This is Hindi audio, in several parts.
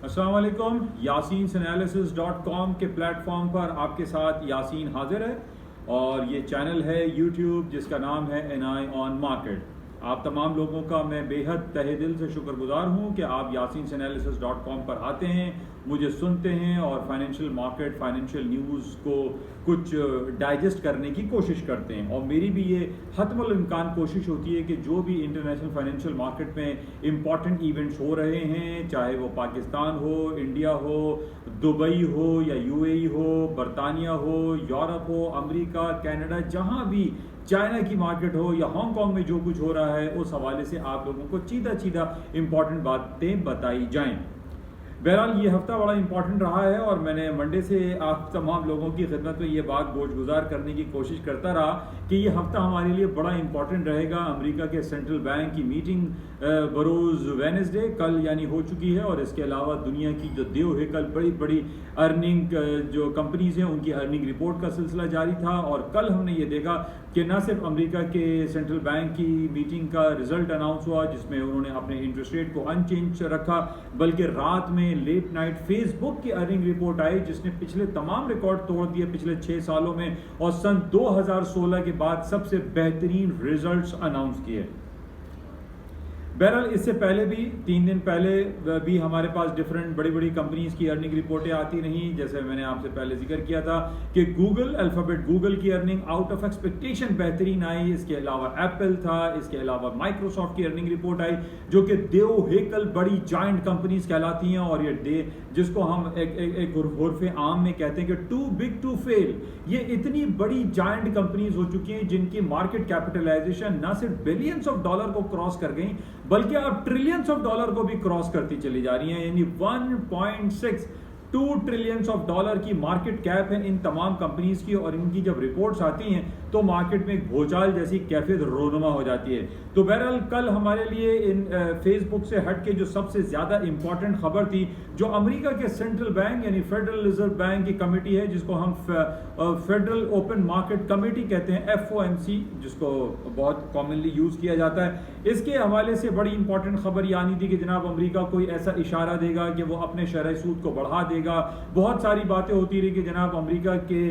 अस्सलाम वालेकुम। YasinSanalysis.com के प्लेटफॉर्म पर आपके साथ यासीन हाजिर है और ये चैनल है YouTube जिसका नाम है NI ऑन मार्केट। आप तमाम लोगों का मैं बेहद तहे दिल से शुक्रगुजार हूँ कि आप YasinSanalysis.com पर आते हैं, मुझे सुनते हैं और फाइनेंशियल मार्केट, फाइनेंशियल न्यूज़ को कुछ डाइजेस्ट करने की कोशिश करते हैं। और मेरी भी ये हतमुल इम्कान कोशिश होती है कि जो भी इंटरनेशनल फाइनेंशियल मार्केट में इम्पॉर्टेंट इवेंट्स हो रहे हैं, चाहे वो पाकिस्तान हो, इंडिया हो, दुबई हो या UAE हो, बरतानिया हो, यूरोप हो, अमेरिका, कनाडा, जहाँ भी, चाइना की मार्केट हो या हांगकांग में जो कुछ हो रहा है, उस हवाले से आप लोगों को सीधा सीधा इंपॉर्टेंट बातें बताई जाएं। बहरहाल ये हफ्ता बड़ा इंपॉर्टेंट रहा है और मैंने मंडे से आप तमाम लोगों की खिदमत में ये बात गोशगुजार करने की कोशिश करता रहा कि ये हफ्ता हमारे लिए बड़ा इंपॉर्टेंट रहेगा। अमेरिका के सेंट्रल बैंक की मीटिंग बरोज़ वेडनेसडे कल यानी हो चुकी है और इसके अलावा दुनिया की जो देव है कल बड़ी बड़ी अर्निंग जो कंपनीज हैं उनकी अर्निंग रिपोर्ट का सिलसिला जारी था। और कल हमने ये देखा कि न सिर्फ अमेरिका के सेंट्रल बैंक की मीटिंग का रिजल्ट अनाउंस हुआ जिसमें उन्होंने अपने इंटरेस्ट रेट को अनचेंज रखा, बल्कि रात में लेट नाइट फेसबुक की अर्निंग रिपोर्ट आई जिसने पिछले तमाम रिकॉर्ड तोड़ दिए पिछले 6 सालों में और सन 2016 के बाद सबसे बेहतरीन रिजल्ट्स अनाउंस किए। बहरहाल इससे पहले भी 3 दिन पहले भी हमारे पास डिफरेंट बड़ी बड़ी कंपनीज की अर्निंग रिपोर्टें आती रहीं। जैसे मैंने आपसे पहले जिक्र किया था कि अल्फाबेट गूगल की अर्निंग आउट ऑफ एक्सपेक्टेशन बेहतरीन आई। इसके अलावा एप्पल था, इसके अलावा माइक्रोसॉफ्ट की अर्निंग रिपोर्ट आई जो कि देव हेकल बड़ी जायंट कंपनीज कहलाती हैं और ये जिसको हम एक उर्फ़े आम में कहते हैं कि टू बिग टू फेल। ये इतनी बड़ी जायंट कंपनीज हो चुकी हैं जिनकी मार्केट कैपिटलाइजेशन न सिर्फ बिलियंस ऑफ डॉलर को क्रॉस कर गई बल्कि अब ट्रिलियंस ऑफ डॉलर को भी क्रॉस करती चली जा रही हैं। यानी 1.62 ट्रिलियंस ऑफ डॉलर की मार्केट कैप है इन तमाम कंपनीज की और इनकी जब रिपोर्ट्स आती हैं तो मार्केट में एक भूचाल जैसी कैफियत रोनुमा हो जाती है। तो बहरहाल कल हमारे लिए इन फेसबुक से हट के जो सबसे ज्यादा इंपॉर्टेंट खबर थी जो अमेरिका के सेंट्रल बैंक यानी फेडरल रिजर्व बैंक की कमेटी है जिसको हम फेडरल ओपन मार्केट कमेटी कहते हैं, FOMC, जिसको बहुत कॉमनली यूज किया जाता है, इसके हवाले से बड़ी इंपॉर्टेंट खबर ये आनी थी कि जनाब अमेरिका कोई ऐसा इशारा देगा कि वो अपने शरह सूद को बढ़ा देगा। बहुत सारी बातें होती रही कि जनाब अमेरिका के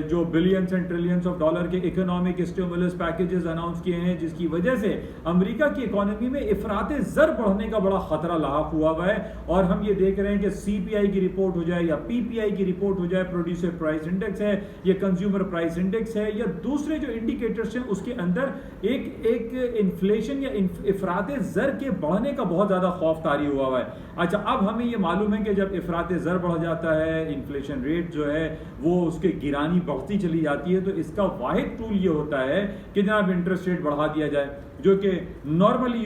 जो billions and trillions of dollar के इकोनॉमिक स्टिमुलस पैकेजेस अनाउंस किए हैं जिसकी वजह से अमेरिका की इकोनॉमी में इफराते ज़र बढ़ने का बड़ा खतरा लाक हुआ हुआ है। और हम ये देख रहे हैं कि CPI की रिपोर्ट हो जाए या PPI की रिपोर्ट हो जाए, प्रोड्यूसर प्राइस इंडेक्स है या कंज्यूमर प्राइस इंडेक्स है या दूसरे जो इंडिकेटर्स हैं उसके अंदर एक इन्फ्लेशन या इफराते ज़र के बढ़ने का बहुत ज़्यादा खौफ तारी हुआ है। अच्छा, अब हमें ये मालूम है कि जब इफराते ज़र बढ़ जाता है, इन्फ्लेशन रेट जो है वो उसके गिरानी बढ़ती चली जाती है, तो इसका वाहिद टूल ये होता है कि जनाब इंटरेस्ट रेट बढ़ा दिया जाए, जो कि नॉर्मली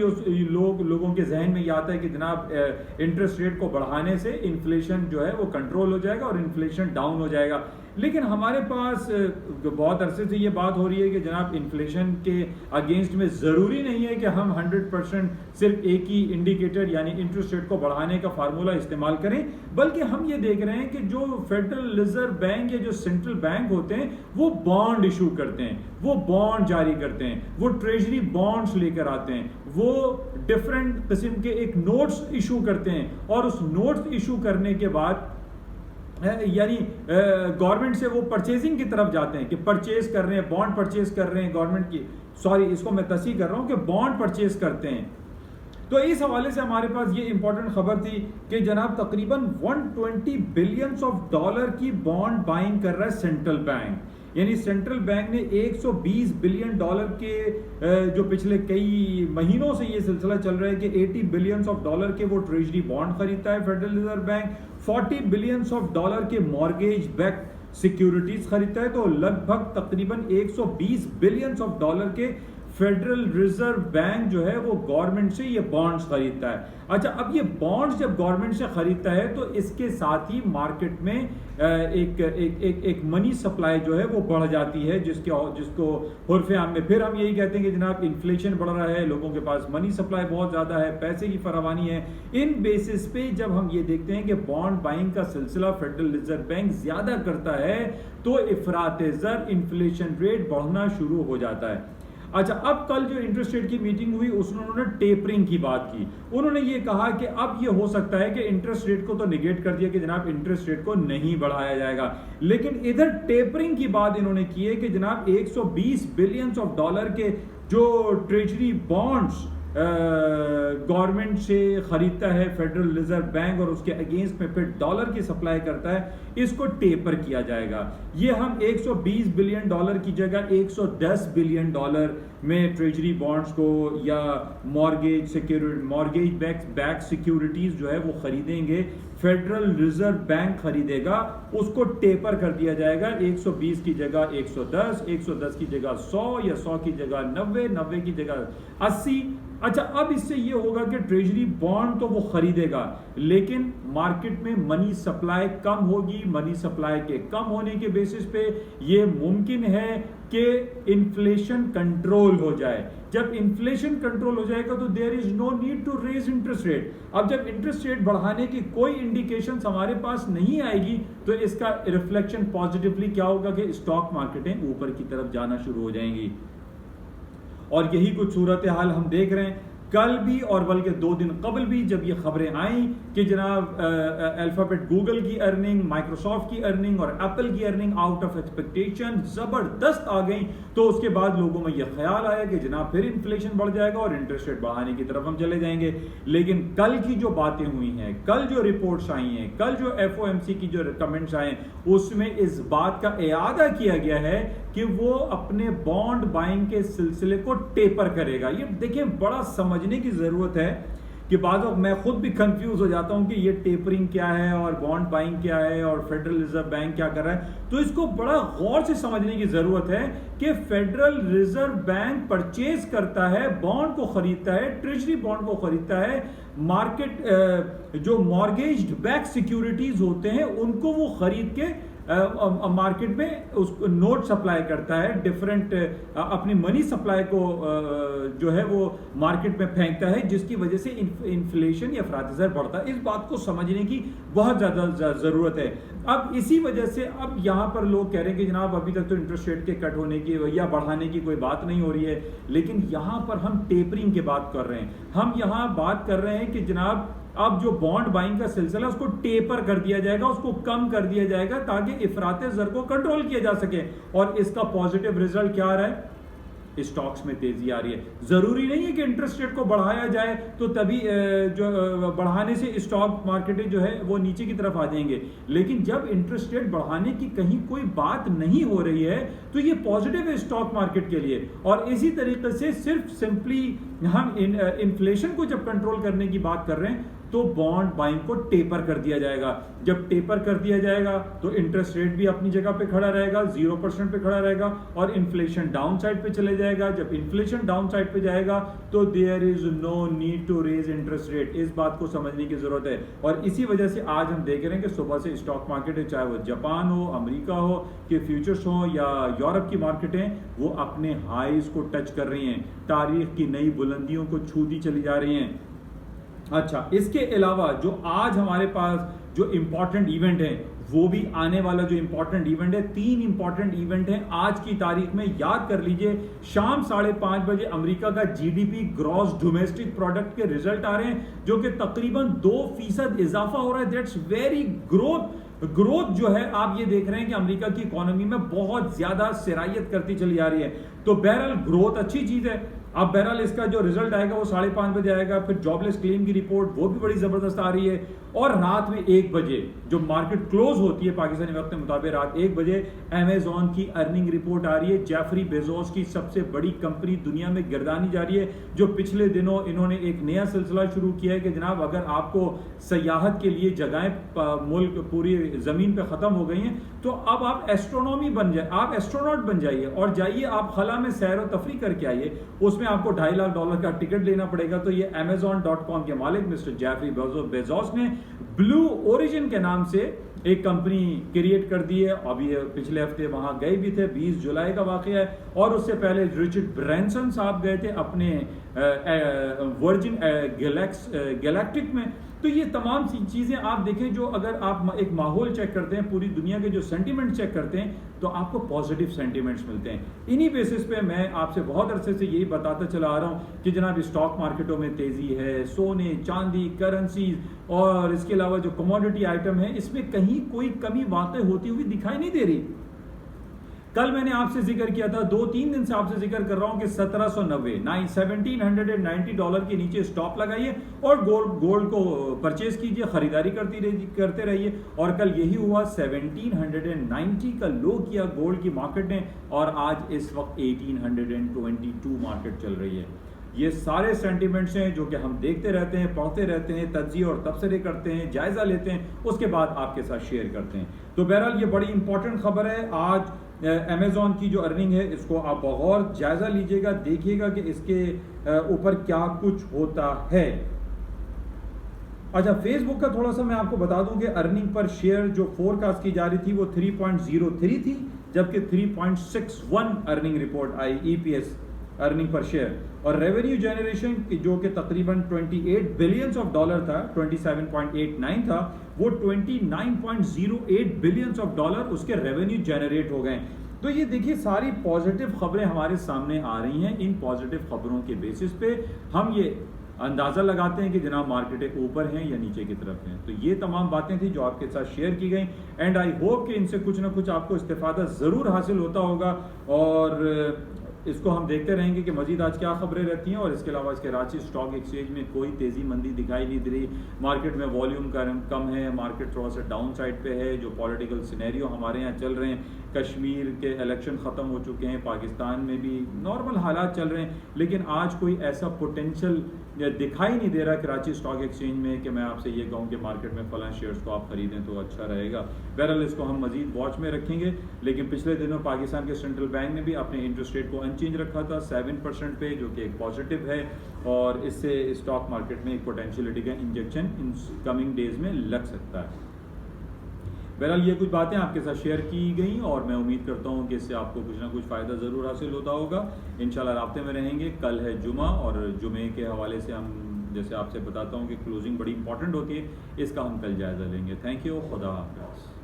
लोगों के जहन में ये आता है कि जनाब इंटरेस्ट रेट को बढ़ाने से इन्फ्लेशन जो है वो कंट्रोल हो जाएगा और इन्फ्लेशन डाउन हो जाएगा। लेकिन हमारे पास बहुत अरसे से ये बात हो रही है कि जनाब इन्फ्लेशन के अगेंस्ट में ज़रूरी नहीं है कि हम 100% सिर्फ एक ही इंडिकेटर यानी इंटरेस्ट रेट को बढ़ाने का फार्मूला इस्तेमाल करें, बल्कि हम ये देख रहे हैं कि जो फेडरल रिजर्व बैंक या जो सेंट्रल बैंक होते हैं वो बॉन्ड इशू करते हैं, वो बॉन्ड जारी करते हैं, वो ट्रेजरी बॉन्ड्स लेकर आते हैं, वो डिफरेंट किस्म के एक नोट्स इशू करते हैं और उस नोट्स इशू करने के बाद यानी गवर्नमेंट से वो परचेजिंग की तरफ जाते हैं कि परचेज कर रहे हैं, बॉन्ड परचेज कर रहे हैं गवर्नमेंट की, सॉरी इसको मैं तस्हीह कर रहा हूं कि बॉन्ड परचेज करते हैं। तो इस हवाले से हमारे पास ये इंपॉर्टेंट खबर थी कि जनाब तकरीबन 120 बिलियंस ऑफ डॉलर की बॉन्ड बाइंग कर रहा है सेंट्रल बैंक। यानी सेंट्रल बैंक ने 120 बिलियन डॉलर के जो पिछले कई महीनों से ये सिलसिला चल रहा है कि 80 बिलियंस ऑफ डॉलर के वो ट्रेजरी बॉन्ड खरीदता है federal reserve bank, 40 billions of dollar के मॉर्गेज बैक सिक्योरिटीज खरीदता है, तो लगभग तकरीबन 120 बिलियंस ऑफ डॉलर के फेडरल रिजर्व बैंक जो है वो गवर्नमेंट से ये बॉन्ड्स खरीदता है। अच्छा, अब ये बॉन्ड्स जब गवर्नमेंट से खरीदता है तो इसके साथ ही मार्केट में एक मनी सप्लाई जो है वो बढ़ जाती है जिसको उर्फ़े आम में फिर हम यही कहते हैं कि जनाब इन्फ्लेशन बढ़ रहा है, लोगों के पास मनी सप्लाई बहुत ज़्यादा है, पैसे की फरावानी है। इन बेसिस पे जब हम ये देखते हैं कि बॉन्ड बाइंग का सिलसिला फेडरल रिजर्व बैंक ज़्यादा करता है तो इफरात ज़र इन्फ्लेशन रेट बढ़ना शुरू हो जाता है। अच्छा, अब कल जो इंटरेस्ट रेट की मीटिंग हुई उसमें उन्होंने टेपरिंग की बात की। उन्होंने ये कहा कि अब ये हो सकता है कि इंटरेस्ट रेट को तो निगेट कर दिया कि जनाब इंटरेस्ट रेट को नहीं बढ़ाया जाएगा, लेकिन इधर टेपरिंग की बात इन्होंने की है कि जनाब 120 बिलियन ऑफ डॉलर के जो ट्रेजरी बॉन्ड्स गवर्नमेंट से खरीदता है फेडरल रिजर्व बैंक और उसके अगेंस्ट में फिर डॉलर की सप्लाई करता है, इसको टेपर किया जाएगा। ये हम 120 बिलियन डॉलर की जगह 110 बिलियन डॉलर में ट्रेजरी बॉन्ड्स को या मॉर्गेज बैक सिक्योरिटीज जो है वो खरीदेंगे, फेडरल रिजर्व बैंक खरीदेगा, उसको टेपर कर दिया जाएगा। 120 की जगह 110, 110 की जगह 100 या 100 की जगह 90, 90 की जगह 80। अच्छा, अब इससे ये होगा कि ट्रेजरी बॉन्ड तो वो खरीदेगा, लेकिन मार्केट में मनी सप्लाई कम होगी। मनी सप्लाई के कम होने के बेसिस पे ये मुमकिन है कि इन्फ्लेशन कंट्रोल हो जाए। जब इन्फ्लेशन कंट्रोल हो जाएगा तो there is no need to raise interest rate. अब जब इंटरेस्ट रेट बढ़ाने की कोई इंडिकेशंस हमारे पास नहीं आएगी तो इसका रिफ्लेक्शन पॉजिटिवली क्या होगा कि स्टॉक मार्केटें ऊपर की तरफ जाना शुरू हो जाएंगी। और यही कुछ सूरत हाल हम देख रहे हैं। कल भी और बल्कि 2 दिन कबल भी जब ये खबरें आई कि जनाब अल्फाबेट गूगल की अर्निंग, माइक्रोसॉफ्ट की अर्निंग और एप्पल की अर्निंग आउट ऑफ एक्सपेक्टेशन जबरदस्त आ गई, तो उसके बाद लोगों में यह ख्याल आया कि जनाब फिर इन्फ्लेशन बढ़ जाएगा और इंटरेस्ट रेट बढ़ाने की तरफ हम चले जाएंगे। लेकिन कल की जो बातें हुई हैं, कल जो रिपोर्ट्स आई हैं, कल जो FOMC की जो कमेंट्स आए, उसमें इस बात का इआदा किया गया है कि वो अपने बॉन्ड बाइंग के सिलसिले को टेपर करेगा। ये देखिए, बड़ा समझने की जरूरत है कि बाद मैं खुद भी कंफ्यूज हो जाता हूं कि ये टेपरिंग क्या है और बॉन्ड बाइंग क्या है और फेडरल रिजर्व बैंक क्या कर रहा है। तो इसको बड़ा गौर से समझने की जरूरत है कि फेडरल रिजर्व बैंक परचेज करता है, बॉन्ड को खरीदता है, ट्रेजरी बॉन्ड को खरीदता है, मार्केट जो मॉर्गेज बैक सिक्योरिटीज होते हैं उनको वो खरीद के मार्केट में उसको नोट सप्लाई करता है, डिफरेंट अपनी मनी सप्लाई को जो है वो मार्केट में फेंकता है, जिसकी वजह से इन्फ्लेशन या अफरातज़र बढ़ता है। इस बात को समझने की बहुत ज़्यादा ज़रूरत है। अब इसी वजह से अब यहाँ पर लोग कह रहे हैं कि जनाब अभी तक तो इंटरेस्ट रेट के कट होने की या बढ़ाने की कोई बात नहीं हो रही है, लेकिन यहाँ पर हम टेपरिंग की बात कर रहे हैं। हम यहाँ बात कर रहे हैं कि जनाब अब जो बॉन्ड बाइंग का सिलसिला उसको टेपर कर दिया जाएगा, उसको कम कर दिया जाएगा ताकि इफराते ज़र को कंट्रोल किया जा सके। और इसका पॉजिटिव रिजल्ट क्या आ रहा है? स्टॉक्स में तेजी आ रही है। जरूरी नहीं है कि इंटरेस्ट रेट को बढ़ाया जाए तो तभी जो बढ़ाने से स्टॉक मार्केटें जो है वो नीचे की तरफ आ जाएंगे, लेकिन जब इंटरेस्ट रेट बढ़ाने की कहीं कोई बात नहीं हो रही है तो ये पॉजिटिव है स्टॉक मार्केट के लिए। और इसी तरीके से सिर्फ सिंपली हम इन्फ्लेशन को जब कंट्रोल करने की बात कर रहे हैं तो बॉन्ड बाइंग को टेपर कर दिया जाएगा। जब टेपर कर दिया जाएगा तो इंटरेस्ट रेट भी अपनी जगह पे खड़ा रहेगा, 0% पे खड़ा रहेगा और इन्फ्लेशन डाउन साइड पे चले जाएगा। जब इन्फ्लेशन डाउन साइड पे जाएगा तो there is no need to raise interest rate. इस बात को समझने की जरूरत है। और इसी वजह से आज हम देख रहे हैं कि सुबह से स्टॉक मार्केट है, चाहे वो जापान हो, अमेरिका हो के फ्यूचर्स हो या यूरोप की मार्केटें, वो अपने हाईज को टच कर रही हैं, तारीख की नई बुलंदियों को छूती चली जा रही हैं। अच्छा, इसके अलावा जो आज हमारे पास जो इंपॉर्टेंट इवेंट है वो भी आने वाला जो इंपॉर्टेंट इवेंट है, 3 इंपॉर्टेंट इवेंट हैं आज की तारीख में, याद कर लीजिए। शाम 5:30 बजे अमेरिका का GDP ग्रॉस डोमेस्टिक प्रोडक्ट के रिजल्ट आ रहे हैं जो कि तकरीबन 2% इजाफा हो रहा है। दैट्स वेरी ग्रोथ जो है आप ये देख रहे हैं कि अमेरिका की इकोनॉमी में बहुत ज्यादा सिरायत करती चली आ रही है। तो बहरहाल ग्रोथ अच्छी चीज है। अब बहरहाल इसका जो रिजल्ट आएगा वो 5:30 बजे आएगा। फिर जॉबलेस क्लेम की रिपोर्ट वो भी बड़ी जबरदस्त आ रही है। और रात में 1 बजे जो मार्केट क्लोज होती है पाकिस्तानी वक्त के मुताबिक रात 1 बजे अमेजॉन की अर्निंग रिपोर्ट आ रही है। जेफरी बेजोस की सबसे बड़ी कंपनी दुनिया में गिरदानी जा रही है, जो पिछले दिनों इन्होंने एक नया सिलसिला शुरू किया है कि जनाब अगर आपको सयाहत के लिए जगहें मुल्क पूरी जमीन पे खत्म हो गई हैं तो अब आप एस्ट्रोनॉमी बन जाए, आप एस्ट्रोनॉट बन जाइए और जाइए आप खला में सैर व तफरी करके आइए। उसमें आपको $2.5 लाख का टिकट लेना पड़ेगा। तो ये Amazon.com के मालिक मिस्टर जेफरी बेजोस ने ब्लू ओरिजिन के नाम से एक कंपनी क्रिएट कर दी है। अभी पिछले हफ्ते वहां गए भी थे, 20 जुलाई का वाकया है। और उससे पहले रिचर्ड ब्रैंसन साहब गए थे अपने वर्जिन गैलेक्टिक में। तो ये तमाम सी चीज़ें आप देखें, जो अगर आप एक माहौल चेक करते हैं, पूरी दुनिया के जो सेंटीमेंट चेक करते हैं, तो आपको पॉजिटिव सेंटीमेंट्स मिलते हैं। इन्हीं बेसिस पे मैं आपसे बहुत अरसे से यही बताता चला आ रहा हूँ कि जनाब स्टॉक मार्केटों में तेज़ी है, सोने, चांदी, करेंसीज और इसके अलावा जो कमोडिटी आइटम है, इसमें कहीं कोई कमी वाक़ई होती हुई दिखाई नहीं दे रही। कल मैंने आपसे जिक्र किया था, 2-3 दिन से आपसे जिक्र कर रहा हूं कि 1790 डॉलर के नीचे स्टॉप लगाइए और गोल्ड को परचेज कीजिए, खरीदारी करते रहिए। और कल यही हुआ, 1790 का लो किया गोल्ड की मार्केट ने और आज इस वक्त 1822 मार्केट चल रही है। ये सारे सेंटिमेंट्स हैं जो कि हम देखते रहते हैं, पढ़ते रहते हैं, तज्जिए और तबसरे करते हैं, जायजा लेते हैं, उसके बाद आपके साथ शेयर करते हैं। तो बहरहाल ये बड़ी इंपॉर्टेंट खबर है। आज अमेजॉन की जो अर्निंग है, इसको आप बहुत जायजा लीजिएगा, देखिएगा कि इसके ऊपर क्या कुछ होता है। अच्छा, फेसबुक का थोड़ा सा मैं आपको बता दूं कि अर्निंग पर शेयर जो फोरकास्ट की जा रही थी वो 3.03 थी, जबकि 3.61 अर्निंग रिपोर्ट आई, ईपीएस अर्निंग पर शेयर। और रेवेन्यू जनरेशन जो कि तकरीबन 28 बिलियंस ऑफ डॉलर था, 27.89 था, वो 29.08 बिलियंस ऑफ डॉलर उसके रेवेन्यू जनरेट हो गए। तो ये देखिए, सारी पॉजिटिव खबरें हमारे सामने आ रही हैं। इन पॉजिटिव खबरों के बेसिस पे हम ये अंदाज़ा लगाते हैं कि जनाब मार्केटें ऊपर हैं या नीचे की तरफ हैं। तो ये तमाम बातें थी जो आपके साथ शेयर की गई, एंड आई होप कि इनसे कुछ ना कुछ आपको इस्तेफादा ज़रूर हासिल होता होगा। और इसको हम देखते रहेंगे कि मजीद आज क्या खबरें रहती हैं। और इसके अलावा इसके कराची स्टॉक एक्सचेंज में कोई तेज़ी मंदी दिखाई नहीं दे रही, मार्केट में वॉल्यूम कम है, मार्केट थोड़ा सा डाउन साइड पे है। जो पॉलिटिकल सिनेरियो हमारे यहाँ चल रहे हैं, कश्मीर के इलेक्शन ख़त्म हो चुके हैं, पाकिस्तान में भी नॉर्मल हालात चल रहे हैं, लेकिन आज कोई ऐसा पोटेंशियल दिखाई नहीं दे रहा कराची स्टॉक एक्सचेंज में कि मैं आपसे ये कहूँ कि मार्केट में फलां शेयर्स को आप खरीदें तो अच्छा रहेगा। बहरहाल इसको हम मजीद वॉच में रखेंगे। लेकिन पिछले दिनों पाकिस्तान के सेंट्रल बैंक ने भी अपने इंटरेस्ट रेट को अनचेंज रखा था 7% पे, जो कि एक पॉजिटिव है और इससे स्टॉक मार्केट में एक पोटेंशियलिटी का इंजेक्शन इन कमिंग डेज में लग सकता है। बहरहाल ये कुछ बातें आपके साथ शेयर की गई और मैं उम्मीद करता हूँ कि इससे आपको कुछ ना कुछ फ़ायदा ज़रूर हासिल होता होगा। इंशाल्लाह राब्ते में रहेंगे। कल है जुमा और जुमे के हवाले से हम, जैसे आपसे बताता हूँ कि क्लोजिंग बड़ी इंपॉर्टेंट होती है, इसका हम कल जायज़ा लेंगे। थैंक यू, खुदा हाफ़िज़।